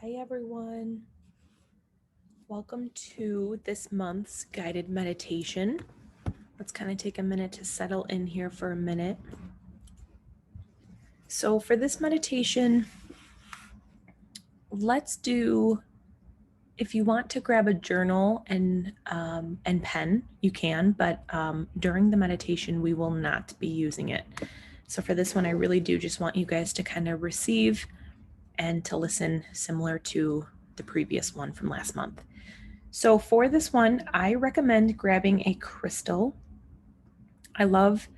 Hi everyone. Welcome to this month's guided meditation. Let's kind of take a minute to settle in here for a minute. So for this meditation, let's do, if you want to grab a journal and pen, you can, but during the meditation, we will not be using it. So for this one, I really do just want you guys to kind of receive and to listen similar to the previous one from last month. So for this one, I recommend grabbing a crystal. I love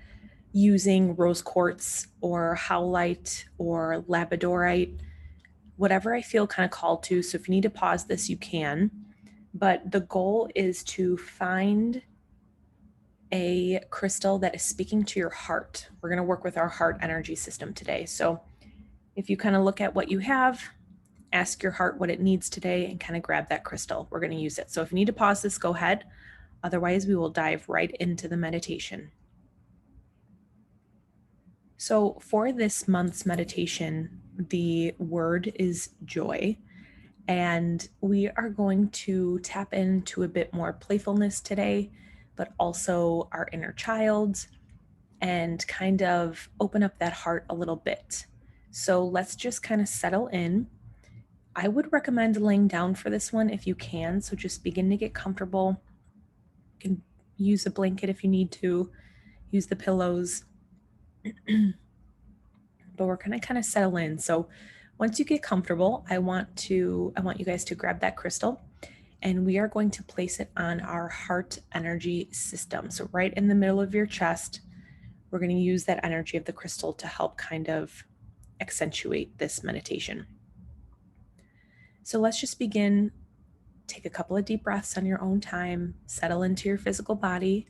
using rose quartz or howlite or labradorite, whatever I feel kind of called to. So if you need to pause this, you can. But the goal is to find a crystal that is speaking to your heart. We're going to work with our heart energy system today. So if you kind of look at what you have, ask your heart what it needs today and kind of grab that crystal. We're going to use it. So if you need to pause this, go ahead. Otherwise, we will dive right into the meditation. So for this month's meditation, the word is joy. And we are going to tap into a bit more playfulness today, but also our inner child and kind of open up that heart a little bit. So let's just kind of settle in. I would recommend laying down for this one if you can. So just begin to get comfortable. You can use a blanket if you need to, use the pillows. But we're gonna kind of settle in. So once you get comfortable, I want you guys to grab that crystal and we are going to place it on our heart energy system. So right in the middle of your chest, we're going to use that energy of the crystal to help kind of accentuate this meditation. So let's just begin. Take a couple of deep breaths on your own time, settle into your physical body.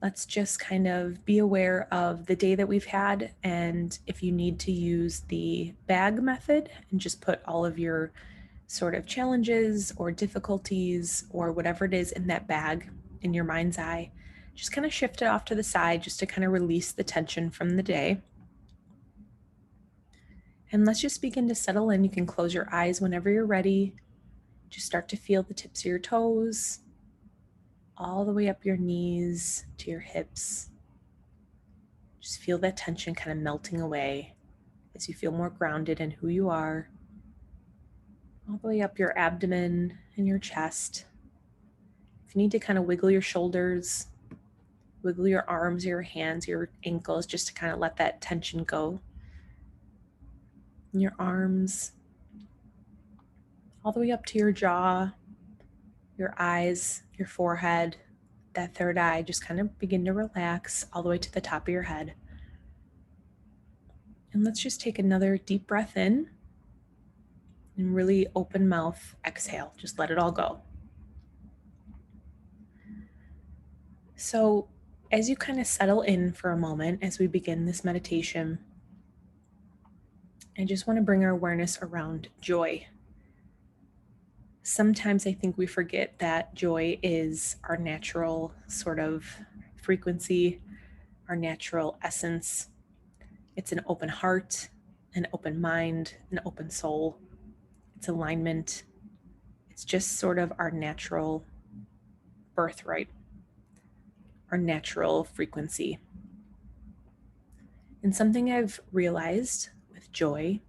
Let's just kind of be aware of the day that we've had, and if you need to use the bag method and just put all of your sort of challenges or difficulties or whatever it is in that bag in your mind's eye, just kind of shift it off to the side just to kind of release the tension from the day. And let's just begin to settle in. You can close your eyes whenever you're ready. Just start to feel the tips of your toes, all the way up your knees to your hips. Just feel that tension kind of melting away as you feel more grounded in who you are. All the way up your abdomen and your chest. If you need to kind of wiggle your shoulders, wiggle your arms, your hands, your ankles, just to kind of let that tension go. And your arms, all the way up to your jaw, your eyes, your forehead, that third eye, just kind of begin to relax all the way to the top of your head. And let's just take another deep breath in and really open mouth exhale. Just let it all go. So as you kind of settle in for a moment, as we begin this meditation, I just want to bring our awareness around joy. Sometimes I think we forget that joy is our natural sort of frequency, our natural essence. It's an open heart, an open mind, an open soul. It's alignment. It's just sort of our natural birthright, our natural frequency. And something I've realized with joy,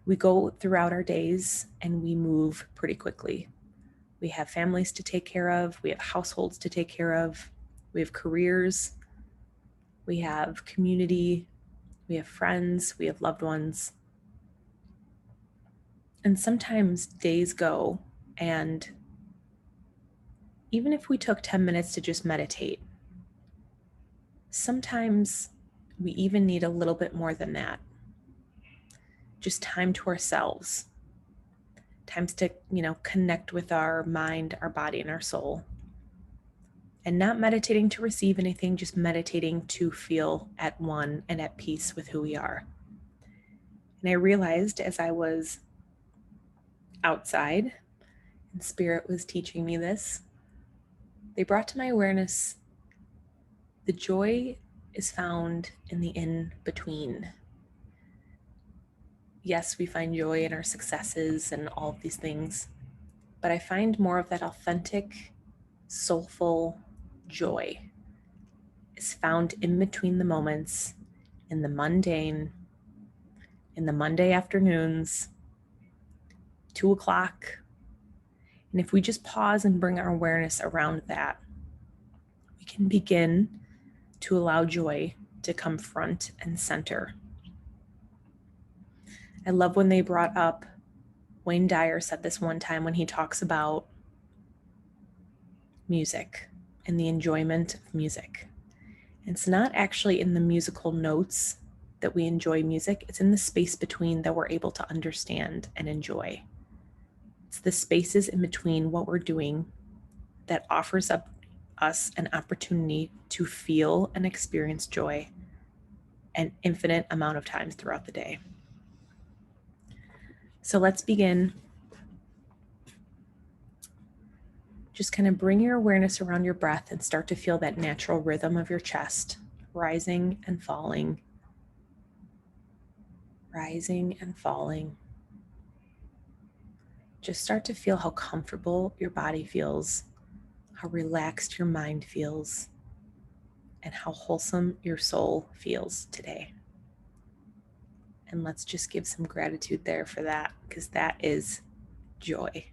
we go throughout our days and we move pretty quickly. We have families to take care of. We have households to take care of. We have careers. We have community. We have friends. We have loved ones. And sometimes days go, and even if we took 10 minutes to just meditate, sometimes we even need a little bit more than that. Just time to ourselves. Times to, connect with our mind, our body, and our soul. And not meditating to receive anything, just meditating to feel at one and at peace with who we are. And I realized as I was outside, and Spirit was teaching me this, they brought to my awareness the joy is found in the in-between. yes, we find joy in our successes and all of these things, but I find more of that authentic, soulful joy is found in between the moments, in the mundane, in the Monday afternoons, 2 o'clock. And if we just pause and bring our awareness around that, we can begin to allow joy to come front and center. I love when they brought up, Wayne Dyer said this one time when he talks about music and the enjoyment of music. It's not actually in the musical notes that we enjoy music, it's in the space between that we're able to understand and enjoy. It's the spaces in between what we're doing that offers up us an opportunity to feel and experience joy an infinite amount of times throughout the day. So let's begin. Just kind of bring your awareness around your breath and start to feel that natural rhythm of your chest, rising and falling, rising and falling. Just start to feel how comfortable your body feels, how relaxed your mind feels, and how wholesome your soul feels today. And let's just give some gratitude there for that, because that is joy.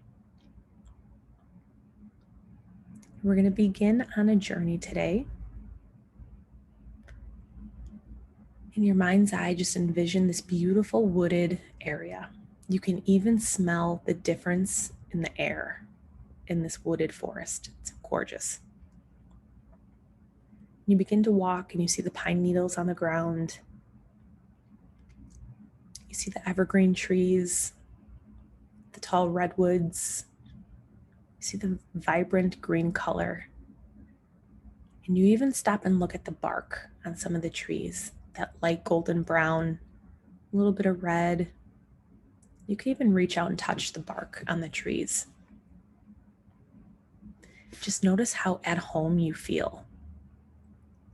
We're going to begin on a journey today. In your mind's eye, just envision this beautiful wooded area. You can even smell the difference in the air in this wooded forest. It's gorgeous. You begin to walk and you see the pine needles on the ground. You see the evergreen trees, the tall redwoods. You see the vibrant green color. And you even stop and look at the bark on some of the trees, that light golden brown, a little bit of red. You can even reach out and touch the bark on the trees. Just notice how at home you feel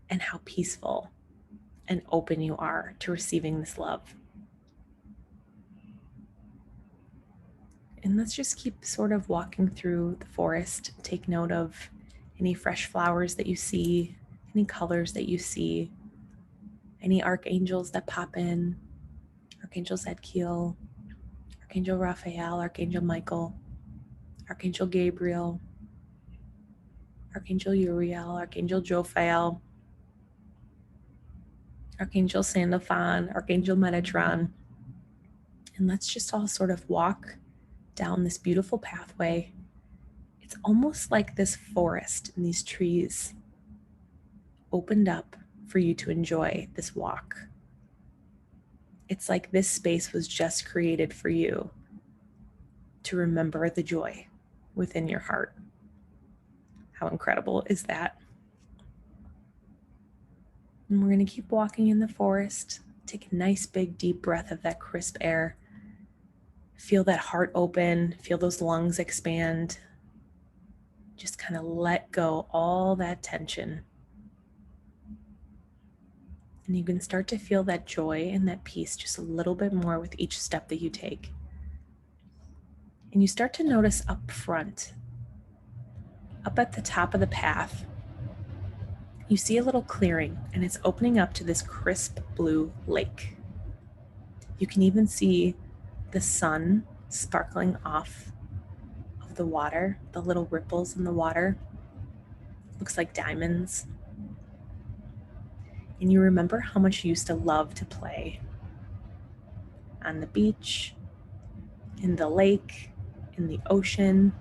and how peaceful and open you are to receiving this love. And let's just keep sort of walking through the forest. Take note of any fresh flowers that you see, any colors that you see, any archangels that pop in, Archangel Zadkiel, Archangel Raphael, Archangel Michael, Archangel Gabriel, Archangel Uriel, Archangel Jophiel, Archangel Sandalphon, Archangel Metatron. And let's just all sort of walk down this beautiful pathway. It's almost like this forest and these trees opened up for you to enjoy this walk. It's like this space was just created for you to remember the joy within your heart. How incredible is that? And we're going to keep walking in the forest. Take a nice big deep breath of that crisp air. Feel that heart open, feel those lungs expand. Just kind of let go all that tension. And you can start to feel that joy and that peace just a little bit more with each step that you take. And you start to notice up front, up at the top of the path, you see a little clearing, and it's opening up to this crisp blue lake. You can even see the sun sparkling off of the water, the little ripples in the water. Looks like diamonds. And you remember how much you used to love to play on the beach, in the lake, in the ocean.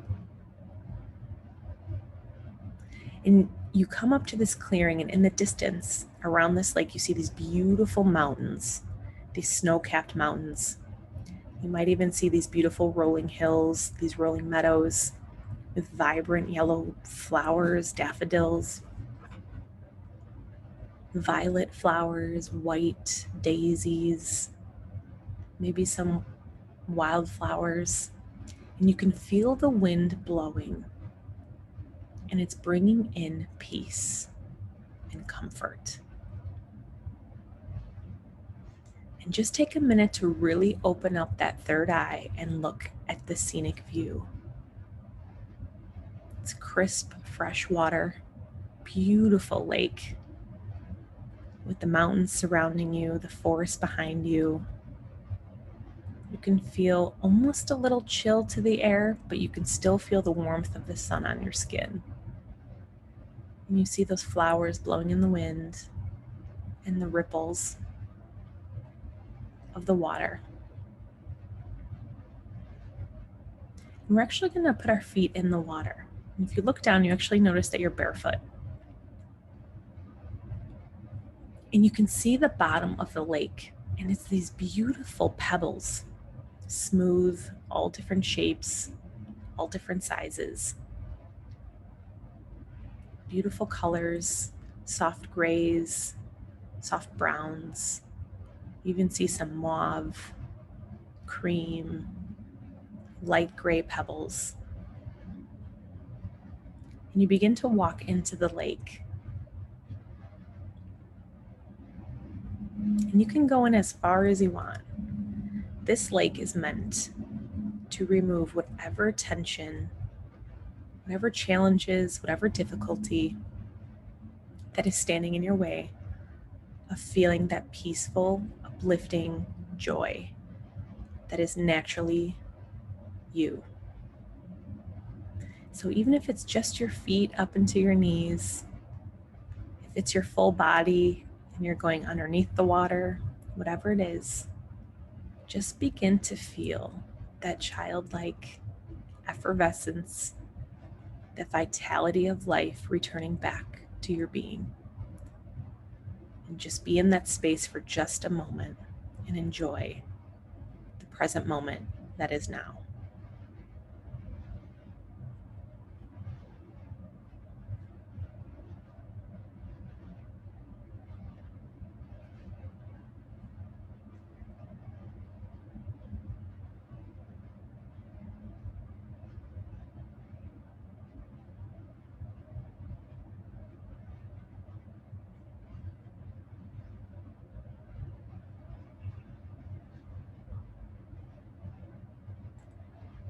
And you come up to this clearing, and in the distance around this lake, you see these beautiful mountains, these snow-capped mountains. You might even see these beautiful rolling hills, these rolling meadows with vibrant yellow flowers, daffodils, violet flowers, white daisies, maybe some wildflowers. And you can feel the wind blowing, and it's bringing in peace and comfort. And just take a minute to really open up that third eye and look at the scenic view. It's crisp, fresh water, beautiful lake with the mountains surrounding you, the forest behind you. You can feel almost a little chill to the air, but you can still feel the warmth of the sun on your skin. And you see those flowers blowing in the wind and the ripples of the water. And we're actually going to put our feet in the water. And if you look down, you actually notice that you're barefoot. And you can see the bottom of the lake, and it's these beautiful pebbles, smooth, all different shapes, all different sizes, beautiful colors, soft grays, soft browns. You even see some mauve, cream, light gray pebbles. And you begin to walk into the lake. And you can go in as far as you want. This lake is meant to remove whatever tension, whatever challenges, whatever difficulty that is standing in your way of feeling that peaceful, uplifting joy that is naturally you. So even if it's just your feet up into your knees, if it's your full body and you're going underneath the water, whatever it is, just begin to feel that childlike effervescence, the vitality of life returning back to your being. And just be in that space for just a moment and enjoy the present moment that is now.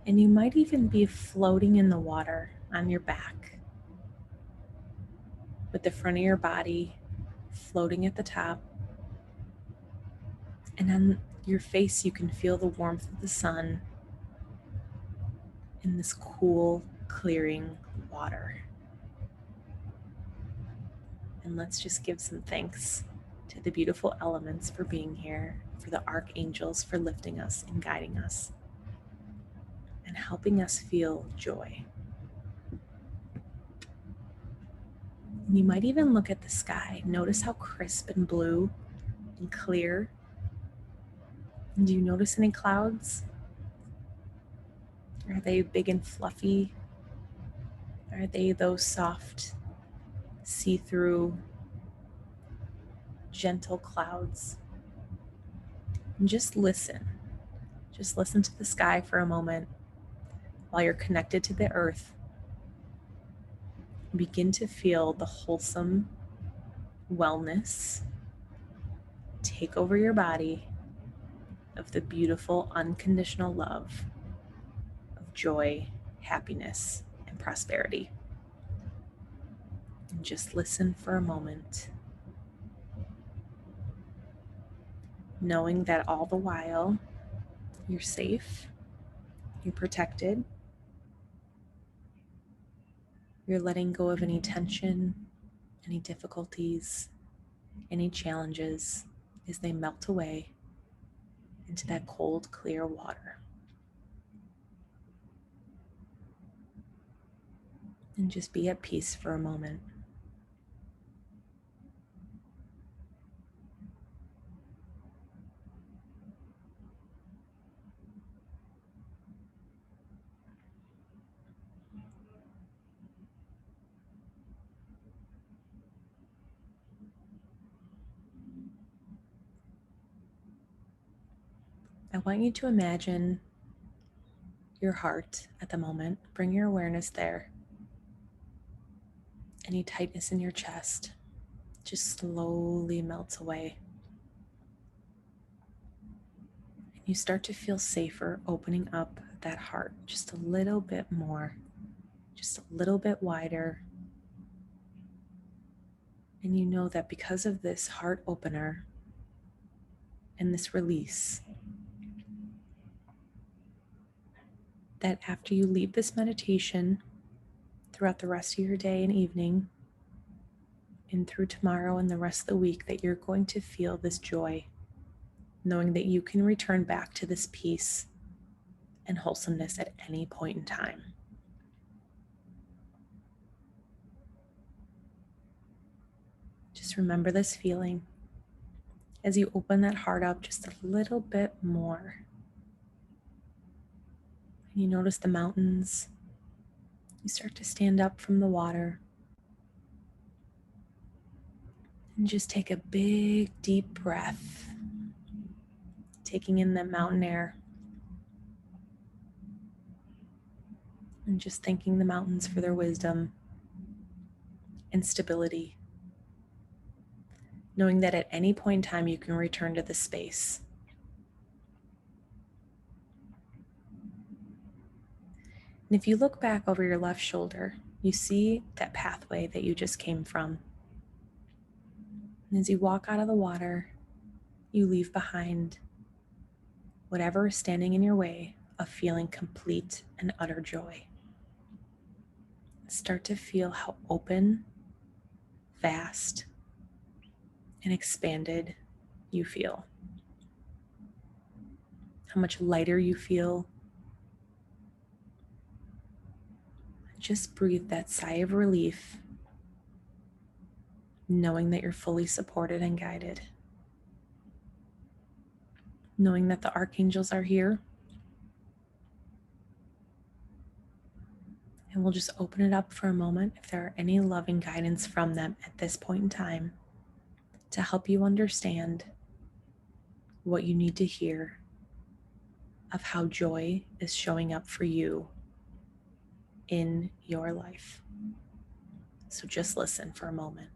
And you might even be floating in the water on your back, with the front of your body floating at the top. And on your face, you can feel the warmth of the sun in this cool, clearing water. And let's just give some thanks to the beautiful elements for being here, for the archangels for lifting us and guiding us, and helping us feel joy. And you might even look at the sky. Notice how crisp and blue and clear. And do you notice any clouds? Are they big and fluffy? Are they those soft, see-through, gentle clouds? And just listen. Just listen to the sky for a moment while you're connected to the earth. Begin to feel the wholesome wellness take over your body of the beautiful unconditional love of joy, happiness, and prosperity. And just listen for a moment, knowing that all the while you're safe, you're protected, you're letting go of any tension, any difficulties, any challenges as they melt away into that cold, clear water. And just be at peace for a moment. I want you to imagine your heart at the moment. Bring your awareness there. Any tightness in your chest just slowly melts away. You start to feel safer opening up that heart just a little bit more, just a little bit wider. And you know that because of this heart opener and this release, that after you leave this meditation throughout the rest of your day and evening and through tomorrow and the rest of the week, that you're going to feel this joy, knowing that you can return back to this peace and wholesomeness at any point in time. Just remember this feeling as you open that heart up just a little bit more. And you notice the mountains. You start to stand up from the water. And just take a big, deep breath, taking in that mountain air. And just thanking the mountains for their wisdom and stability. Knowing that at any point in time you can return to this space. And if you look back over your left shoulder, you see that pathway that you just came from. And as you walk out of the water, you leave behind whatever is standing in your way of feeling complete and utter joy. Start to feel how open, vast, and expanded you feel. How much lighter you feel. Just breathe that sigh of relief, knowing that you're fully supported and guided. Knowing that the archangels are here. And we'll just open it up for a moment if there are any loving guidance from them at this point in time to help you understand what you need to hear of how joy is showing up for you in your life. So just listen for a moment.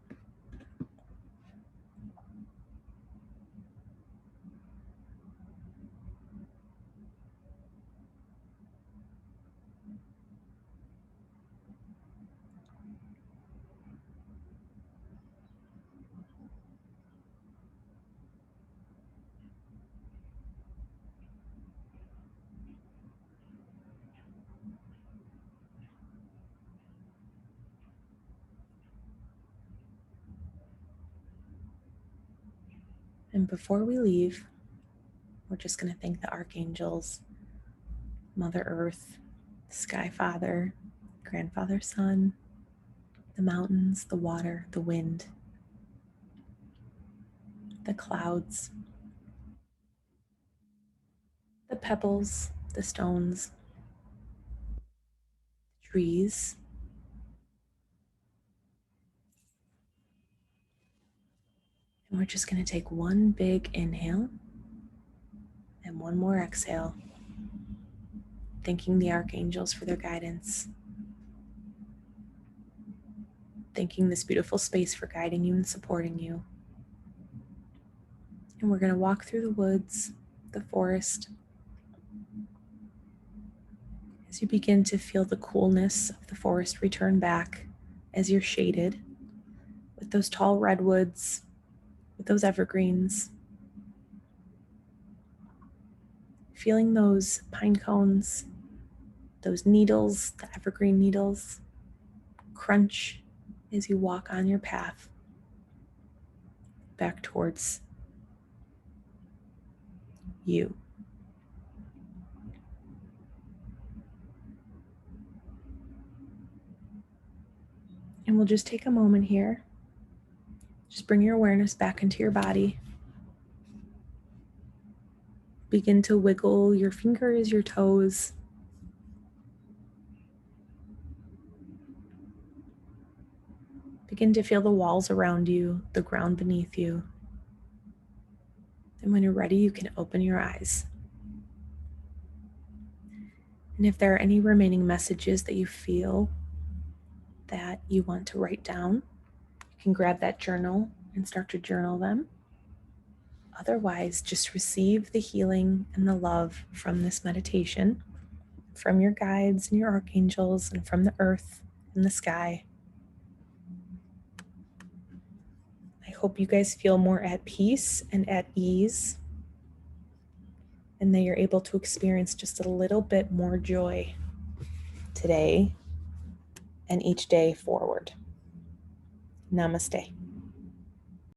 And before we leave, we're just going to thank the archangels, Mother Earth, Sky Father, Grandfather Sun, the mountains, the water, the wind, the clouds, the pebbles, the stones, the trees, and we're just going to take one big inhale and one more exhale, thanking the archangels for their guidance, thanking this beautiful space for guiding you and supporting you. And we're going to walk through the woods, the forest. As you begin to feel the coolness of the forest return back as you're shaded with those tall redwoods, with those evergreens, feeling those pine cones, those needles, the evergreen needles, crunch as you walk on your path back towards you. And we'll just take a moment here. Just bring your awareness back into your body. Begin to wiggle your fingers, your toes. Begin to feel the walls around you, the ground beneath you. And when you're ready, you can open your eyes. And if there are any remaining messages that you feel that you want to write down, you can grab that journal and start to journal them. otherwise, just receive the healing and the love from this meditation, from your guides and your archangels, and from the earth and the sky. I hope you guys feel more at peace and at ease, and that you're able to experience just a little bit more joy today and each day forward. Namaste.